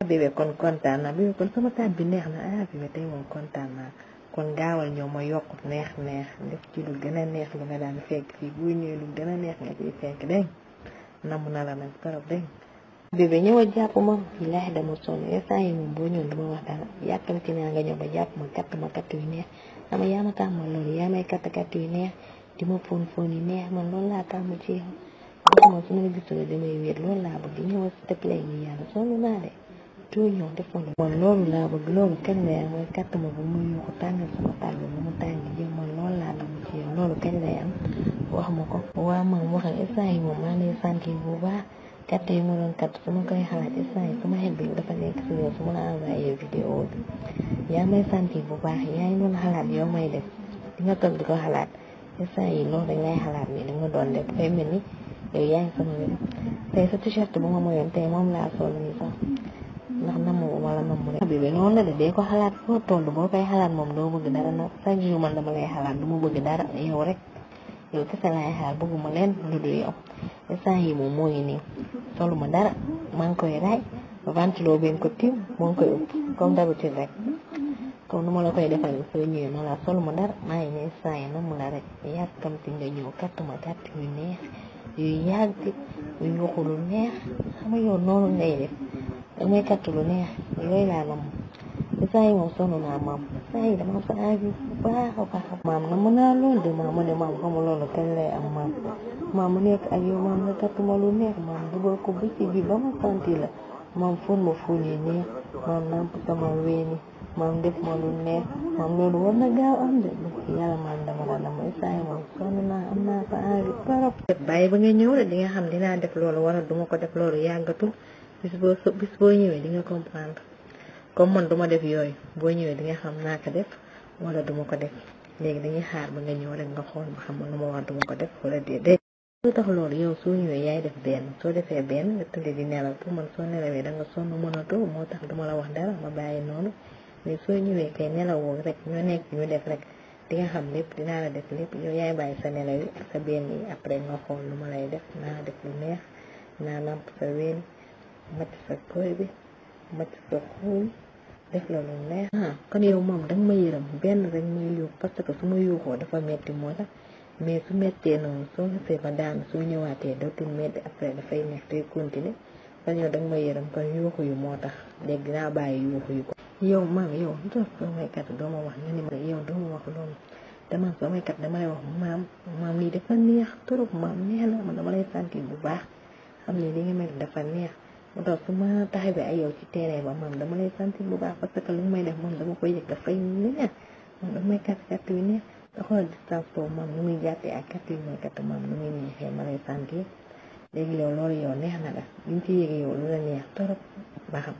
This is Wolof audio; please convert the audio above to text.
bébé kon kontaan na bébé kon sama taat bi neex na bébé tey moom kontaan naa kon gaawal ñëw ma yokk neex def ci lu gën a neex lu nga daan fekk fii bu ñëwee lu gën a neex nga ciy fekk dégg namm na la nag trop dégg bébé ñëwal jàpp ma billaahi dama sonn instant yi moom boo ñëw duma wax dara yàkkamti naa nga ñëw ba jàpp ma katt yu neex ama yaa ma tàmm loolu yaa may katt yu neex di ma fóon yu neex man loolu laa tàmm ci yow man su ma la gisul damay wéet loolu laa bëgg ñëwal s'il te plaît ñu yàlla sonn naa de tuuti ñëw def ma man loolu laa bëgg loolu kañ la am mooy katt ma bu muy yuuxu tàngal sama tàgg bu mu tàng jëm man loolu laa tàmm ci yow loolu kañ lay am wax ma ko waa man waxal instant yi moom maa ngi lay sant bu baax katt yi ma doon katt su ma koy xalaat instant yi sama xel bi dafa nekk si yow su ma la envoyé vidéo bi yaa may sant bu baax yaa ngi doon xalaat yow may def di nga toog di ko xalaat instant yi loolu dañ lay xalaat ni da nga doon def fay mel ni yow yaa ngi sama wet tey sa t-shirt bu ma moyoon tey moom laa sol nii sax ndax namm wala namm rek bébé noonu la de dee ko xalaat foo toll boo koy xalaat moom doo bëgg dara nag chaque jour man dama lay xalaat du ma bëgg dara yow rek yow kese laay xaar bëgguma leen lu dul yow instant yi moom moo ngi nii soluma dara maa ngi koy raay ventilo benn ko tiim moo ngi koy ëpp comme d'habitude rek comme nu ma la koy defal soo ñëwee noonu la soluma dara maa ngi ne instant yi namm la rek yàkkamti nga ñëw kattuma katt yu neex yu yàgg yu yuxu lu neex xam nga yow noonu ngay def damay katt lu neex yooyu laa nam instant yi moom sonn naa maam instant yi dama sa envie bu baax a baax maam na mën naa loolu de maam ma ne maam xamu loolu kañ lay am maam mu nekk ak yow maam nga kattuma lu neex maam dugal ko bi ci bi ba ma santi la maam fóon ma fóon yi neex maam namp sama weeni maam def ma lu neex maam loolu war na gaaw am de yàlla maam dama la dama instant yi moom sonn naa am naa sa envie trop bàyyi ba nga ñëw de di nga xam dinaa def loolu wala duma ko def loolu yàggatul bis boo ñëwee di nga comprendre comme man duma def yooyu boo ñëwee di nga xam naa ko def wala duma ko def léegi dañuy xaar ba nga ñëw rek nga xool ba xam lu ma wax duma ko def wala déedéet lu tax loolu yow soo ñëwee yaay def benn soo defee benn nga tëdd di nelaw pour man soo nelawee da nga sonn mënatoo moo tax duma la wax dara ma bàyyi noonu mais soo ñëwee kay nelawoo rek ñoo nekk ñu def rek di nga xam lépp dinaa la def lépp yow yaay bàyyi sa nelaw yi ak sa benn yi après nga xool lu ma lay def naa def lu neex naa namp sa ween macc sa koy bi macc sa xuuy def la lu neex kon yow moom danga ma yërëm benn rek muy yuux parce que su ma yuuxoo dafa metti moo tax mais su mettee noonu soo xasee ba daanu soo ñëwaatee dootul metti après dafay neex te continuer kon yow danga ma yërëm kon yuuxu yu moo tax léegi dinaa bàyyi yuuxu yu ko yow maam yow lu tax soo may kat doo ma wax nga ni ma yow doo ma wax loolu dama soo may kat dama lay wax maam lii dafa neex trop maam neex na man dama lay sentir bu baax xam ne li nga mel dafa neex moo tax su ma taxawee ay yow ci terrain ba maam dama lay sentir bu baax parce que lu may def moom dama koy yëg dafay neex moom daf may katt yu neex da xool distance boobu maam nu muy jàppee ak katt yu may katt maam nu muy neexee ma lay sentir léegi yow loolu yow neex na la li ñu ci yëgee yow lu la neex trop ba xam